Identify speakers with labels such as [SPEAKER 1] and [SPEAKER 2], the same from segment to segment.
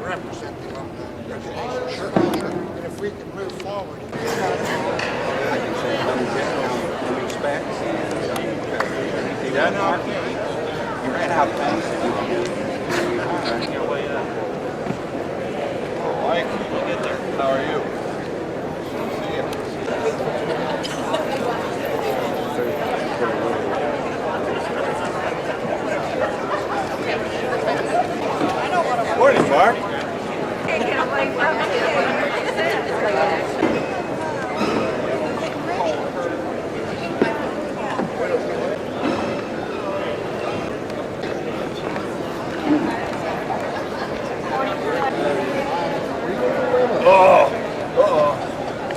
[SPEAKER 1] represent the organization. Sure, sure. And if we can move forward.
[SPEAKER 2] I can say some respects and yeah, no, you ran out of time.
[SPEAKER 3] Mike, we'll get there. How are you? See you. Morning, Mark.
[SPEAKER 4] Can't get away from it.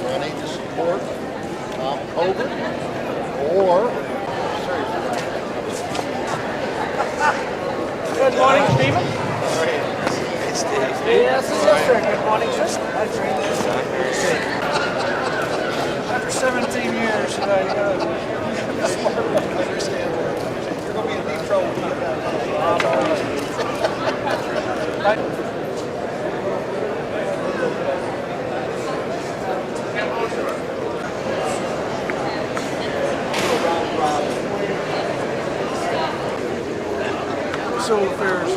[SPEAKER 1] I need to support Hogan or
[SPEAKER 5] Good morning, Stephen. Yes, sir. Good morning, sir. After 17 years, I understand. You're going to be in deep trouble. Civil affairs.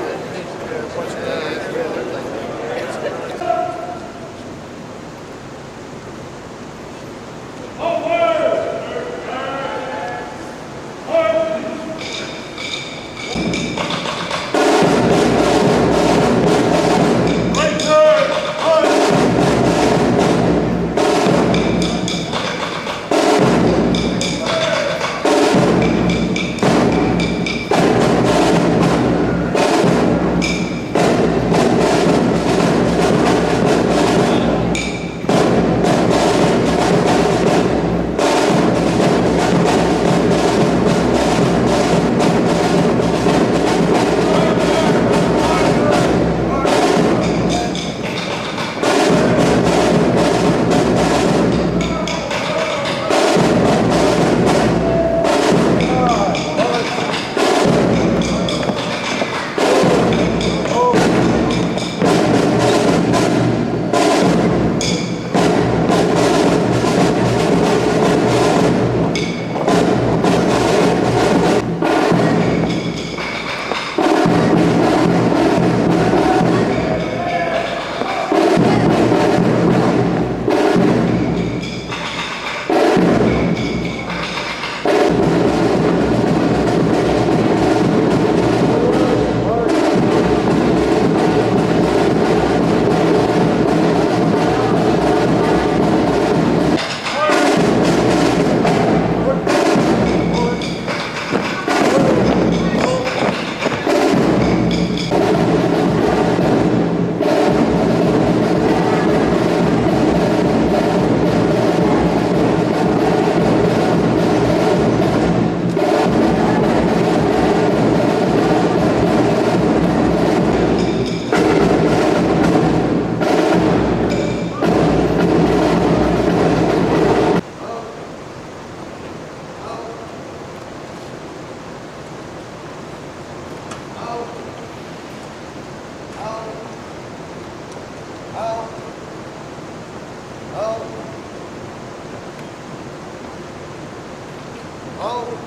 [SPEAKER 1] Oh.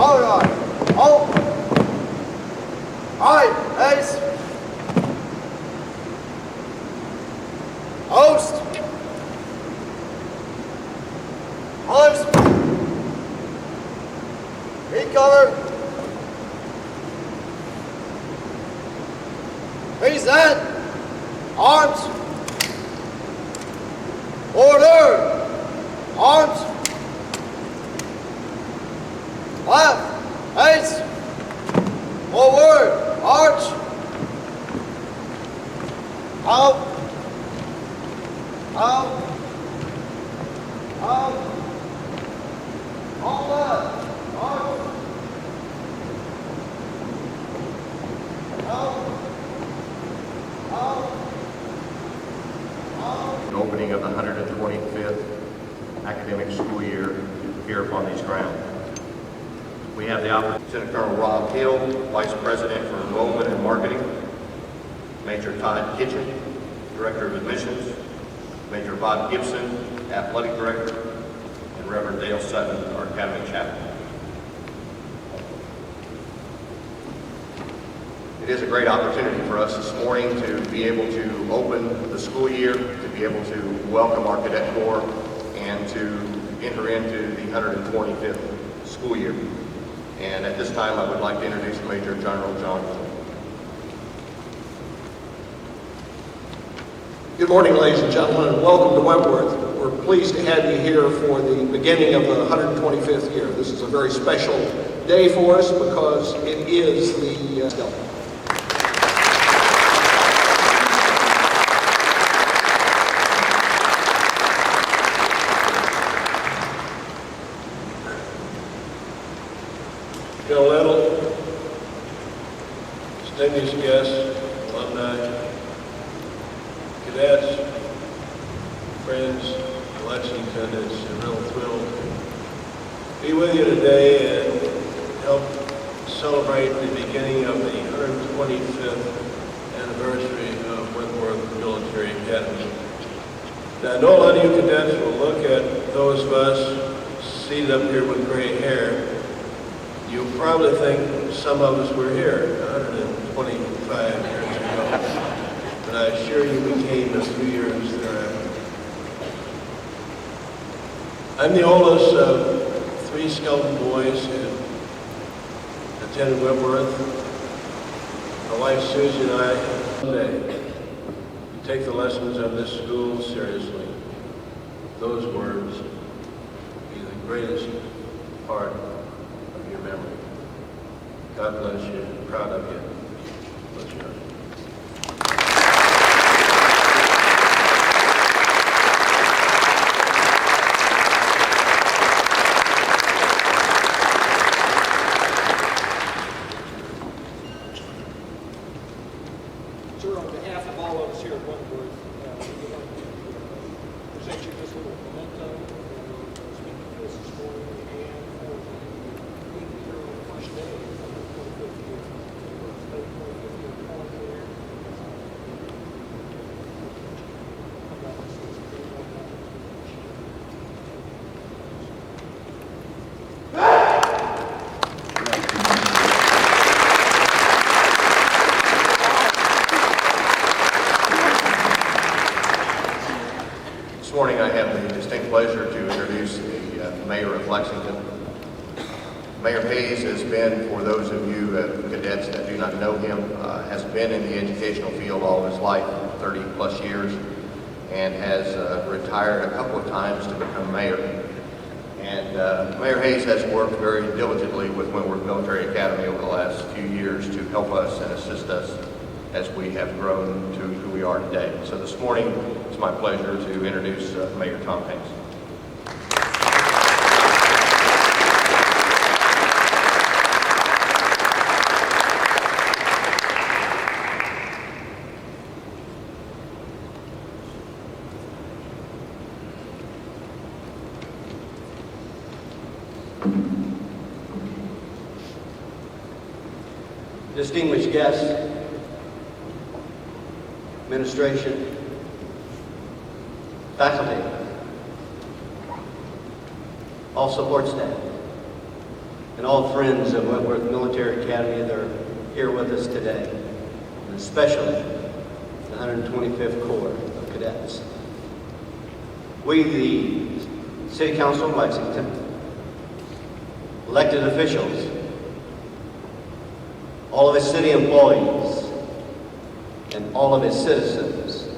[SPEAKER 6] Forward arm. Hold. Right. Ace. Host. Olives. Meat cover. Present. Arms. Order. Arms. Left. Ace. Forward. Arch. Out. Out. Out. All left. Arch. Out. Out.
[SPEAKER 7] The opening of the 125th academic school year here upon these grounds. We have the opportunity.
[SPEAKER 2] Lieutenant Colonel Rob Hill, Vice President for Enrollment and Marketing, Major Todd Kitchen, Director of Admissions, Major Bob Gibson, Athletic Director, and Reverend Dale Sutton, our Academy Chaplain. It is a great opportunity for us this morning to be able to open the school year, to be able to welcome our Cadet Corps, and to enter into the 125th school year. And at this time, I would like to introduce Major General John.
[SPEAKER 8] Good morning, ladies and gentlemen, and welcome to Wentworth. We're pleased to have you here for the beginning of the 125th year. This is a very special day for us because it is the
[SPEAKER 9] Joe Little, distinguished guests, alumni, cadets, friends, election attendants, and real thrilled to be with you today and help celebrate the beginning of the 125th anniversary of Wentworth Military Academy. Now, I know a lot of you cadets will look at those of us seated up here with gray hair. You'll probably think some of us were here 125 years ago, but I assure you we came a few years thereafter. I'm the oldest of 3 skeleton boys who attended Wentworth. My wife Susie and I someday take the lessons of this school seriously. Those words be the greatest part of your memory. God bless you. Proud of you. Bless you.
[SPEAKER 5] Sir, on behalf of all of us here at Wentworth, we would like to present you this little memento speaking to us this morning and for being here on the first day of the 25th year.
[SPEAKER 2] This morning I have the distinct pleasure to introduce the Mayor of Lexington. Mayor Hayes has been, for those of you cadets that do not know him, has been in the educational field all his life, 30 plus years, and has retired a couple of times to become mayor. And Mayor Hayes has worked very diligently with Wentworth Military Academy over the last few years to help us and assist us as we have grown to who we are today. So this morning, it's my pleasure to introduce Mayor Tom Hayes.
[SPEAKER 10] Distinguished guests, administration, faculty, all support staff, and all friends of Wentworth Military Academy that are here with us today, and especially the 125th Corps of Cadets. We, the City Council of Lexington, elected officials, all of its city employees, and all of its citizens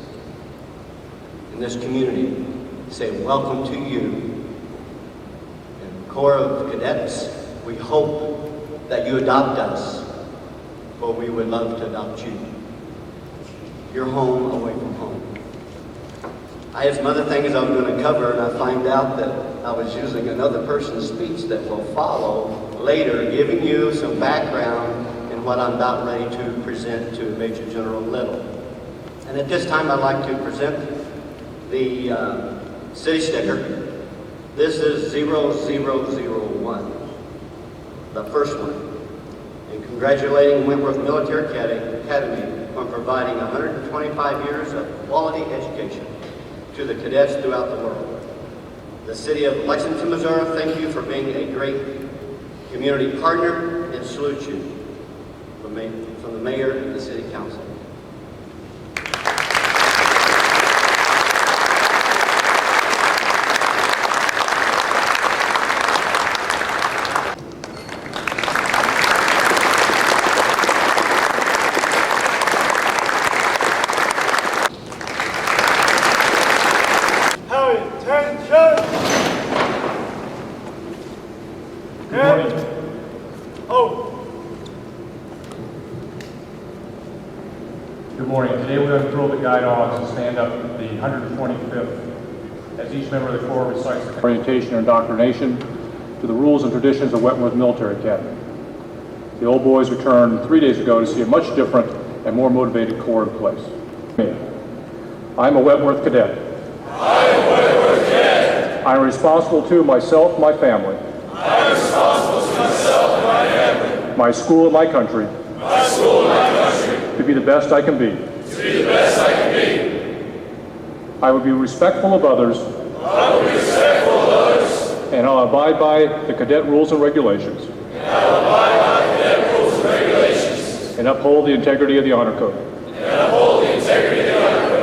[SPEAKER 10] in this community say welcome to you. And Corps of Cadets, we hope that you adopt us, for we would love to adopt you. You're home away from home. I had some other things I was going to cover, and I find out that I was using another person's speech that will follow later, giving you some background in what I'm about ready to present to Major General Little. And at this time, I'd like to present the city sticker. This is 0001, the first one. And congratulating Wentworth Military Academy on providing 125 years of quality education to the cadets throughout the world. The city of Lexington, Missouri, thank you for being a great community partner, and salute you from the mayor and the city council.
[SPEAKER 11] Good morning. Today we're going to drill the guide dogs and stand up the 125th as each member of the Corps recites the orientation and indoctrination to the rules and traditions of Wentworth Military Academy. The old boys returned 3 days ago to see a much different and more motivated Corps in place. I'm a Wentworth cadet. I am a Wentworth cadet. I am responsible to myself, my family. I am responsible to myself and my family. My school and my country. My school and my country. To be the best I can be. To be the best I can be. I will be respectful of others. I will be respectful of others. And I'll abide by the cadet rules and regulations. And I will abide by the cadet rules and regulations. And uphold the integrity of the honor code. And uphold the integrity of the honor code.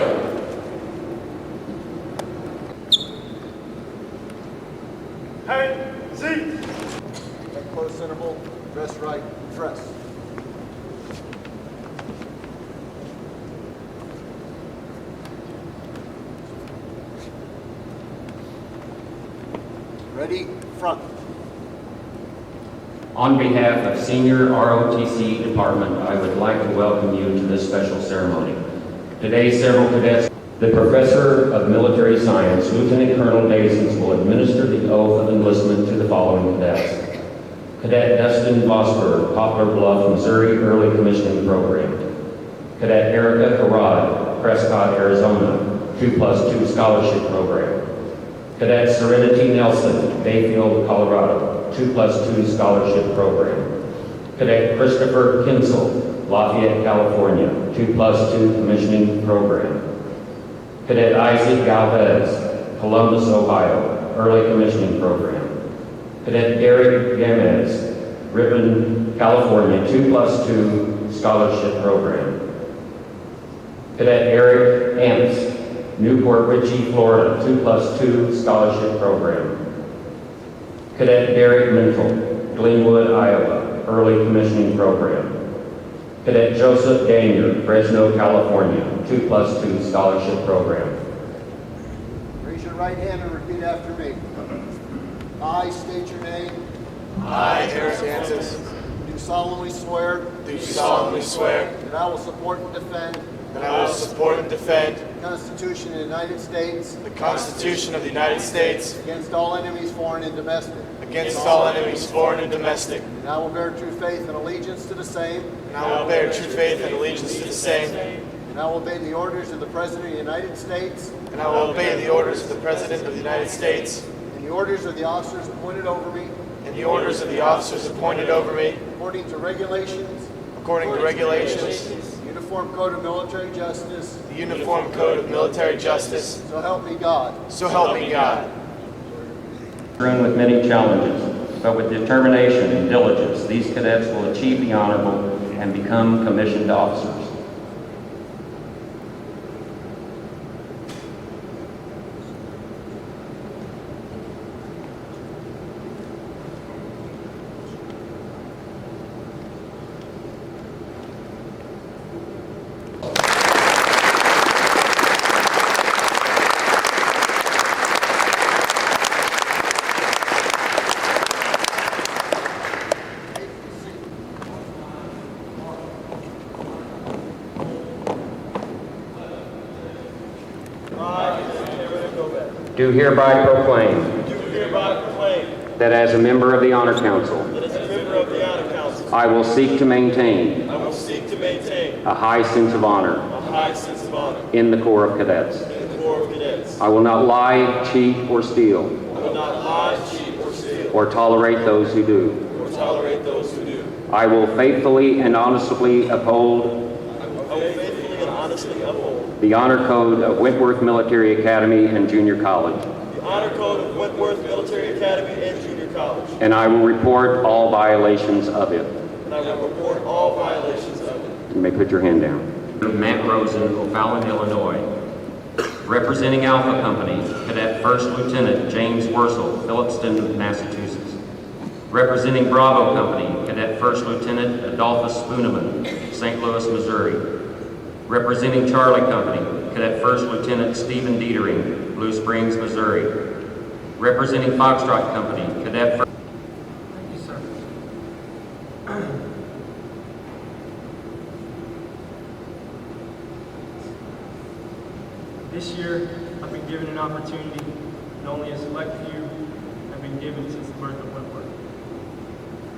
[SPEAKER 1] Hey, seat. Take close interval, dress right, dress. Ready, front.
[SPEAKER 12] On behalf of Senior ROTC Department, I would like to welcome you to this special ceremony. Today, several cadets, the Professor of Military Science, Lieutenant Colonel Daisons, will administer the oath of enlistment to the following cadets. Cadet Dustin Vosberg, Poplar Bluff, Missouri Early Commissioning Program. Cadet Erica Harad, Prescott, Arizona, 2+2 Scholarship Program. Cadet Serenity Nelson, Bayfield, Colorado, 2+2 Scholarship Program. Cadet Christopher Kinsel, Lafayette, California, 2+2 Commissioning Program. Cadet Isaac Galvez, Columbus, Ohio, Early Commissioning Program. Cadet Derek Gamez, Ripon, California, 2+2 Scholarship Program. Cadet Eric Amps, Newport Richey, Florida, 2+2 Scholarship Program. Cadet Derek Mental, Glenwood, Iowa, Early Commissioning Program. Cadet Joseph Danier, Fresno, California, 2+2 Scholarship Program.
[SPEAKER 1] Raise your right hand and repeat after me. I state your name.
[SPEAKER 13] I, Harris Antis,
[SPEAKER 1] Do solemnly swear.
[SPEAKER 13] do solemnly swear
[SPEAKER 1] That I will support and defend.
[SPEAKER 13] that I will support and defend
[SPEAKER 1] The Constitution of the United States.
[SPEAKER 13] the Constitution of the United States
[SPEAKER 1] Against all enemies, foreign and domestic.
[SPEAKER 13] against all enemies, foreign and domestic,
[SPEAKER 1] And I will bear true faith and allegiance to the same.
[SPEAKER 13] and I will bear true faith and allegiance to the same,
[SPEAKER 1] And I will obey the orders of the President of the United States.
[SPEAKER 13] and I will obey the orders of the President of the United States
[SPEAKER 1] And the orders of the officers appointed over me.
[SPEAKER 13] and the orders of the officers appointed over me
[SPEAKER 1] According to regulations.
[SPEAKER 13] according to regulations,
[SPEAKER 1] Uniform Code of Military Justice.
[SPEAKER 13] the Uniform Code of Military Justice.
[SPEAKER 1] So help me God.
[SPEAKER 13] So help me God.
[SPEAKER 12] Run with many challenges. but with determination and diligence, these cadets will achieve the honorable and become commissioned officers. Do hereby proclaim that as a member of the Honor Council, I will seek to maintain a high sense of honor in the Corps of Cadets. I will not lie, cheat, or steal, or tolerate those who do. I will faithfully and honestly uphold the Honor Code of Wentworth Military Academy and Junior College. And I will report all violations of it. You may put your hand down. Matt Rosen, O'Fallon, Illinois. Representing Alpha Company, Cadet First Lieutenant James Wursel, Phillipston, Massachusetts. Representing Bravo Company, Cadet First Lieutenant Adolphus Spooneman, St. Louis, Missouri. Representing Charlie Company, Cadet First Lieutenant Stephen Dietering, Blue Springs, Missouri. Representing Foxtrot Company, Cadet First...
[SPEAKER 14] Thank you, sir. This year, I've been given an opportunity that only a select few have been given since the birth of Wentworth.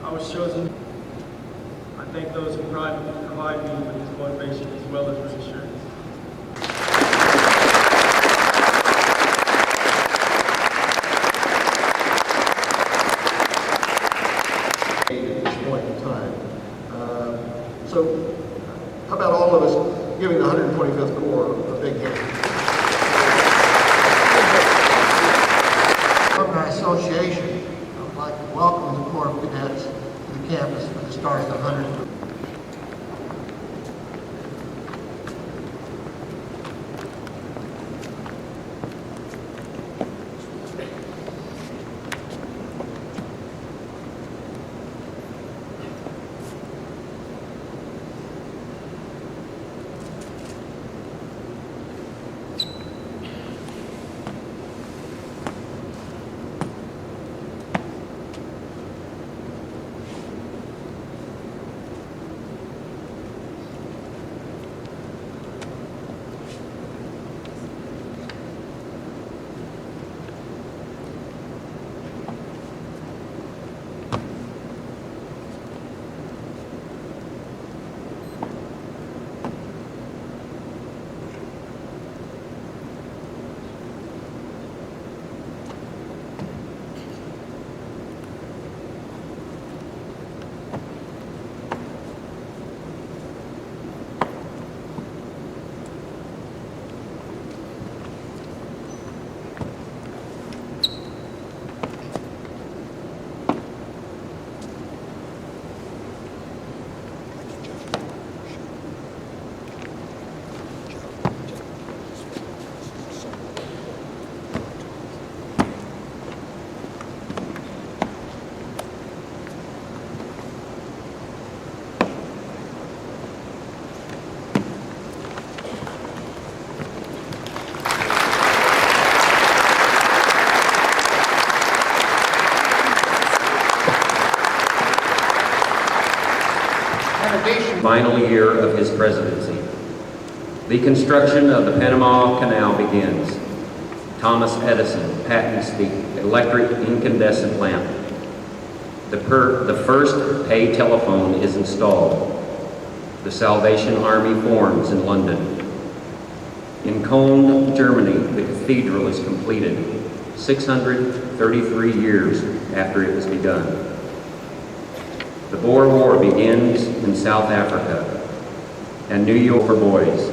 [SPEAKER 14] I was chosen. I thank those who provide me with this motivation as well as reassurance.
[SPEAKER 8] At this point in time. So, how about all of us giving the 125th Corps a big hand?
[SPEAKER 6] Alumni Association, I would like to welcome the Corps of Cadets to the campus for the start of the 100th.
[SPEAKER 12] Final year of his presidency. The construction of the Panama Canal begins. Thomas Edison patents the electric incandescent lamp. The first pay telephone is installed. The Salvation Army forms in London. In Cologne, Germany, the cathedral is completed 633 years after it was begun. The Boer War begins in South Africa and New York for boys.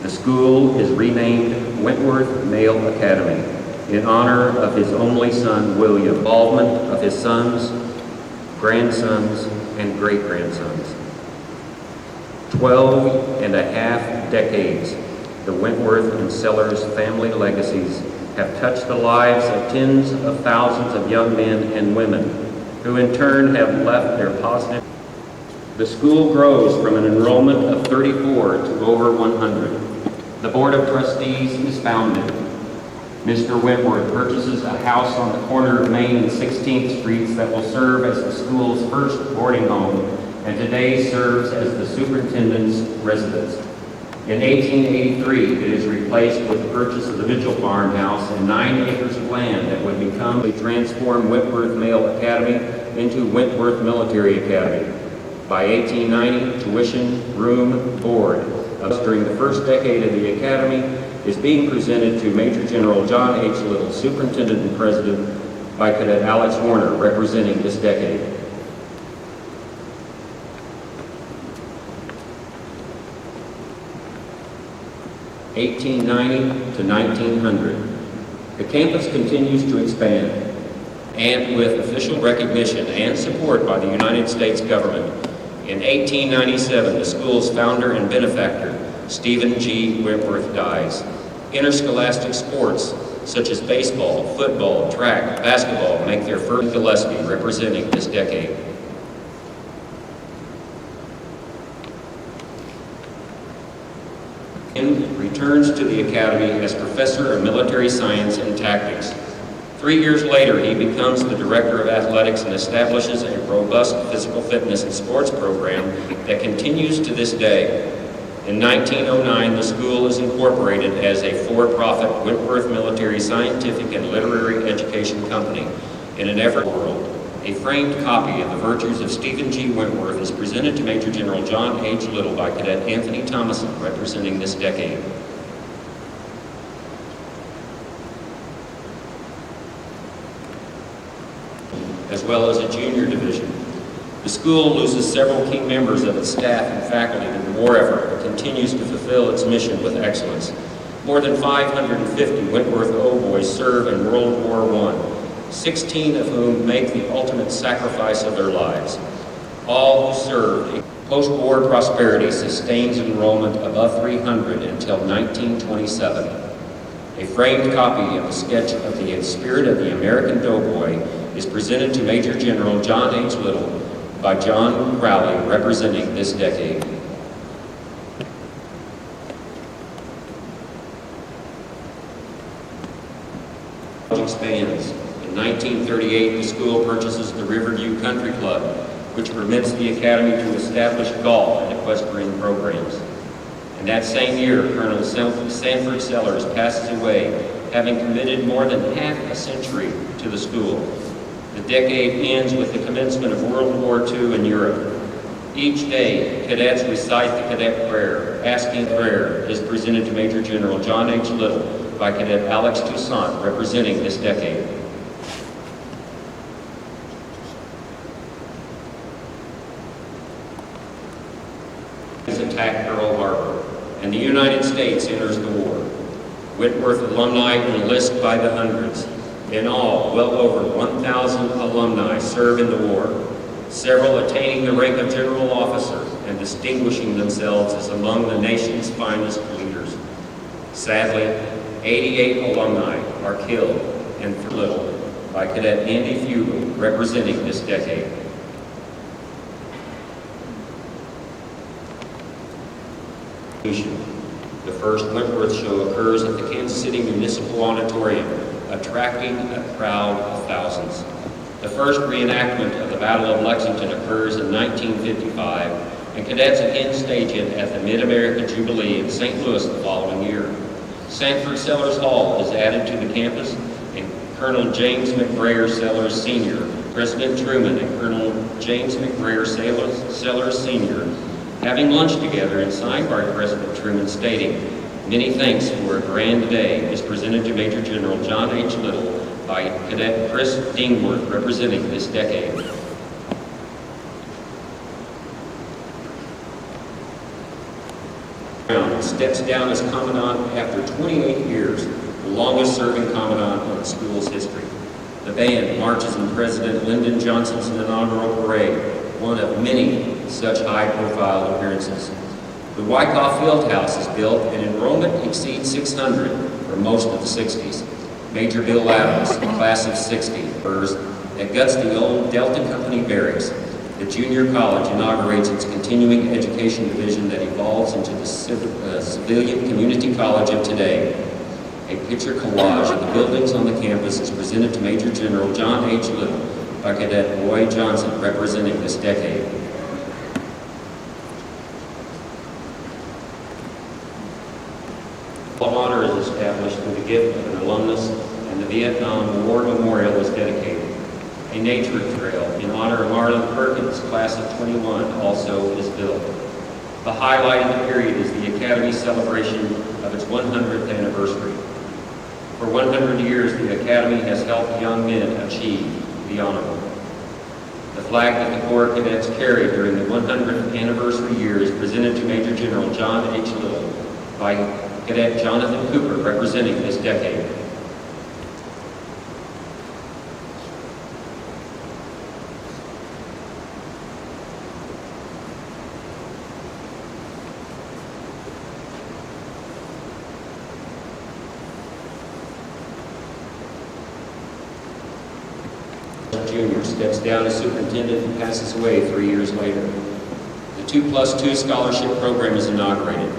[SPEAKER 12] The school is renamed Wentworth Male Academy. in honor of his only son, William, involvement of his sons, grandsons, and great-grandsons. 12 and a half decades, the Wentworth and Sellers family legacies have touched the lives of tens of thousands of young men and women who in turn have left their positive. The school grows from an enrollment of 34 to over 100. The Board of Trustees is founded. Mr. Wentworth purchases a house on the corner of Main and 16th Streets that will serve as the school's first boarding home and today serves as the superintendent's residence. In 1883, it is replaced with the purchase of the Mitchell farmhouse and 9 acres of land that would become a transformed Wentworth Male Academy into Wentworth Military Academy. By 1890, tuition, room, board during the first decade of the academy is being presented to Major General John H. Little, Superintendent and President, by Cadet Alex Warner, representing this decade. (1890 to 1900). The campus continues to expand, and with official recognition and support by the United States government, in 1897, the school's founder and benefactor, Stephen G. Wentworth, dies. Interscholastic sports, such as baseball, football, track, basketball, make their first. Gillespie, representing this decade. Returns to the Academy as Professor of Military Science and Tactics. 3 years later, he becomes the Director of Athletics and establishes a robust physical fitness and sports program that continues to this day. In 1909, the school is incorporated as a for-profit Wentworth Military Scientific and Literary Education Company in an effort to the world. A framed copy of the Virtues of Stephen G. Wentworth is presented to Major General John H. Little by Cadet Anthony Thomason, representing this decade. As well as a junior division. The school loses several key members of its staff and faculty to the war effort, but continues to fulfill its mission with excellence. More than 550 Wentworth O boys serve in World War I, 16 of whom make the ultimate sacrifice of their lives. All who served. Post-war prosperity sustains enrollment above 300 until 1927. A framed copy of the sketch of the spirit of the American doughboy is presented to Major General John H. Little by John Crowley, representing this decade. Expands. In 1938, the school purchases the Riverview Country Club, which permits the Academy to establish golf and equestrian programs. And that same year, Colonel Sanford Sellers passes away, having committed more than half a century to the school. The decade ends with the commencement of World War II in Europe. Each day, cadets recite the cadet prayer. Asking prayer is presented to Major General John H. Little by Cadet Alex Toussaint, representing this decade. Attacked Pearl Harbor, and the United States enters the war. Wentworth alumni enlist by the hundreds. In all, well over 1,000 alumni serve in the war, several attaining the rank of general officer and distinguishing themselves as among the nation's finest leaders. Sadly, 88 alumni are killed, and for little, by Cadet Andy Fugel, representing this decade. The first Wentworth show occurs at the Kansas City Municipal Auditorium, attracting a crowd of thousands. The first reenactment of the Battle of Lexington occurs in 1955, and cadets again stage it at the Mid-America Jubilee in St. Louis the following year. Sanford Sellers Hall is added to the campus, and Colonel James McBrayer Sellers Sr., President Truman, and Colonel James McBrayer Sellers Sr., having lunch together and signed by President Truman stating, "Many thanks for a grand day," is presented to Major General John H. Little by Cadet Chris Dingworth, representing this decade. Brown steps down as Commandant after 28 years, the longest-serving commandant of the school's history. The band marches in President Lyndon Johnson's inaugural parade, one of many such high-profile appearances. The Wyckoff Fieldhouse is built and enrollment exceeds 600 for most of the 60s. Major Bill Adams, class of 60, that guts the old Delta Company barracks. The junior college inaugurates its continuing education division that evolves into the civilian community college of today. A picture collage of the buildings on the campus is presented to Major General John H. Little by Cadet Roy Johnson, representing this decade. Honor is established through the gift of an alumnus, and the Vietnam War Memorial is dedicated. A nature trail in honor of Marlon Perkins, class of 21, also is built. The highlight of the period is the Academy's celebration of its 100th anniversary. For 100 years, the Academy has helped young men achieve the honorable. The flag that the Corps Cadets carry during the 100th anniversary year is presented to Major General John H. Little by Cadet Jonathan Cooper, representing this decade. Junior steps down as superintendent and passes away 3 years later. The 2+2 scholarship program is inaugurated.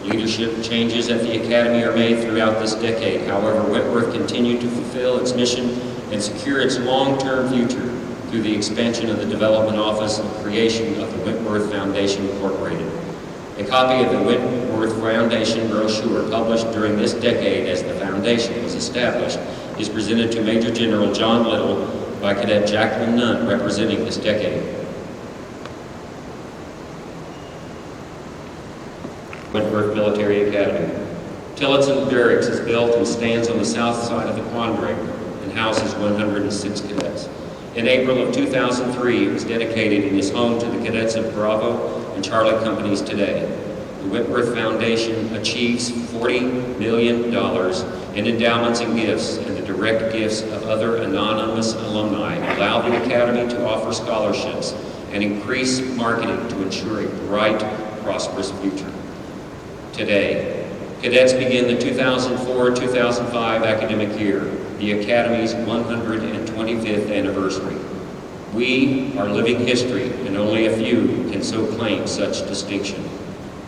[SPEAKER 12] Leadership changes at the Academy are made throughout this decade. However, Whitworth continued to fulfill its mission and secure its long-term future through the expansion of the Development Office and creation of the Whitworth Foundation Incorporated. A copy of the Whitworth Foundation brochure published during this decade as the foundation was established is presented to Major General John Little by Cadet Jacqueline Nunn, representing this decade. Whitworth Military Academy. Tillotson Barracks is built and stands on the south side of the quadrangle and houses 106 cadets. In April of 2003, it was dedicated and is home to the cadets of Bravo and Charlie companies today. The Whitworth Foundation achieves $40 million in endowments and gifts, and the direct gifts of other anonymous alumni allow the Academy to offer scholarships and increase marketing to ensure a bright, prosperous future. Today, cadets begin the 2004-2005 academic year, the Academy's 125th anniversary. We are living history, and only a few can so claim such distinction.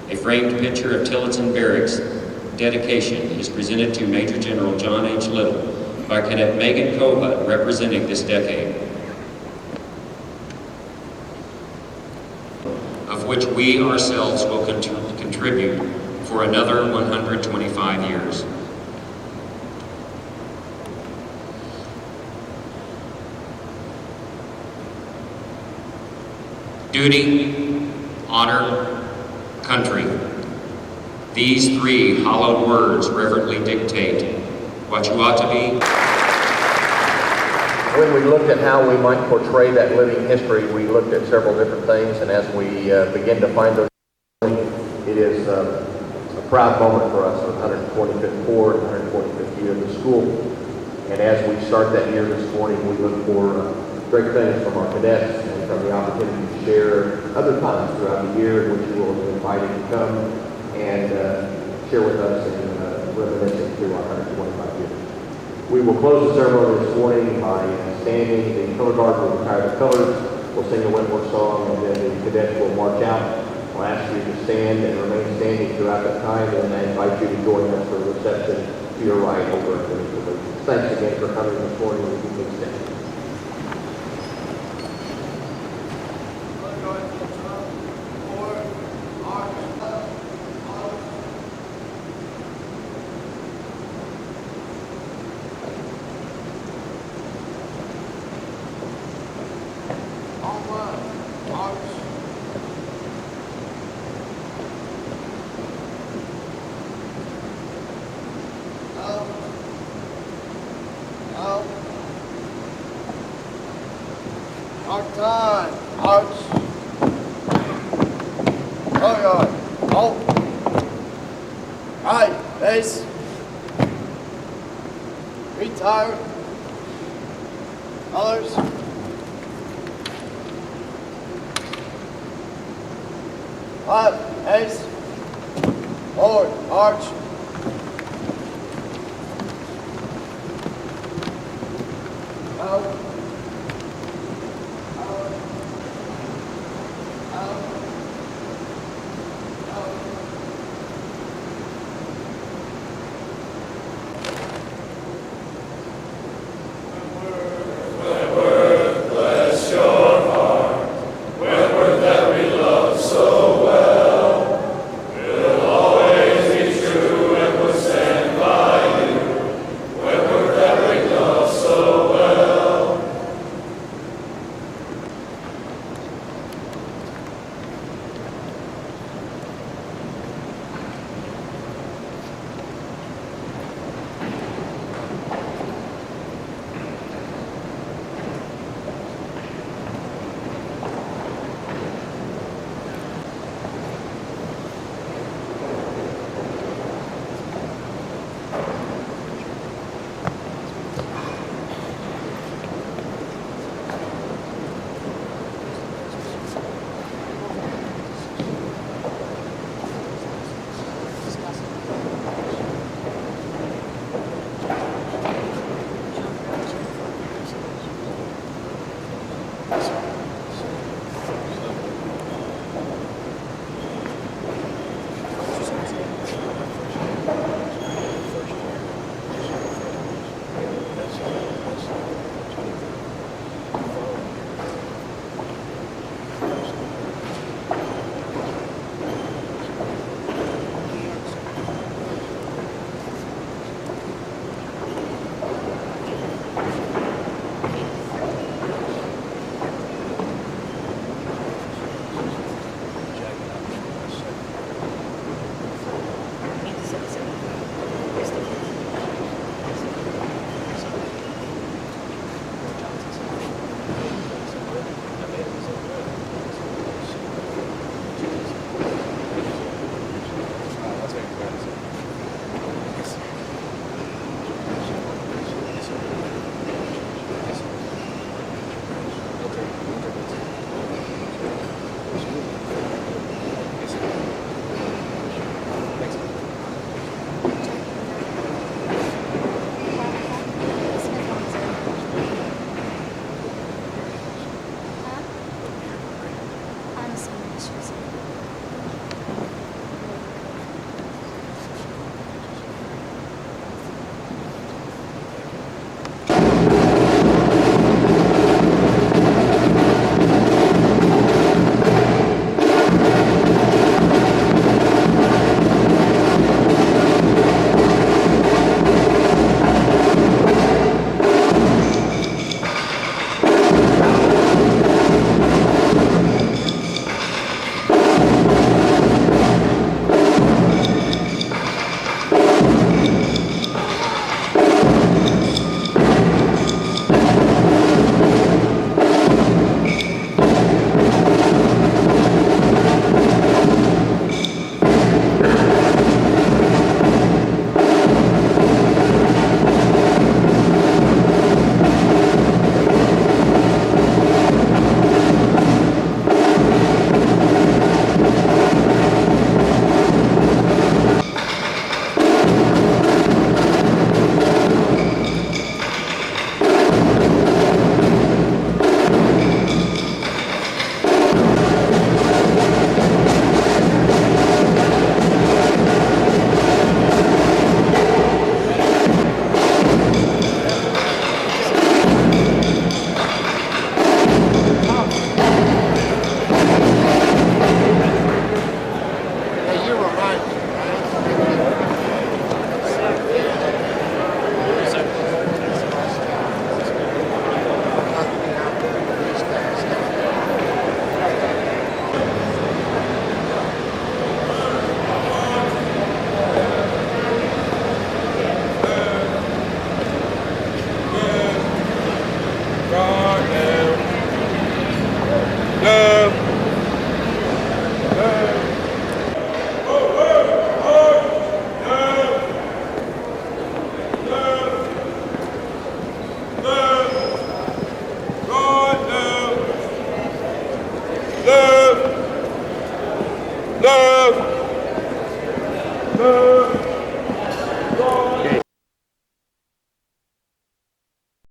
[SPEAKER 12] A framed picture of Tillotson Barracks dedication is presented to Major General John H. Little by Cadet Megan Kohut, representing this decade, of which we ourselves will contribute for another 125 years. Duty, honor, country. These three hallowed words reverently dictate what you ought to be.
[SPEAKER 2] When we looked at how we might portray that living history, we looked at several different things, and as we begin to find those, it is a proud moment for us, the 125th Corps, and 125th year of the school. And as we start that year this morning, we look for great things from our cadets and from the opportunity to share other times throughout the year in which you will be invited to come and share with us and reminiscing through our 125 years. We will close the ceremony this morning by standing. The color guard will retire the colors. We'll sing the Whitworth song, and then the cadets will march out. We'll ask you to stand and remain standing throughout that time, and I invite you to join us for the reception to your right over at the pavilion. Thanks again for coming this morning. We can keep standing.
[SPEAKER 1] Time. Out. Oh God. Out. Right. Base.
[SPEAKER 13] Retire. Colors. Up, ace. Forward, march.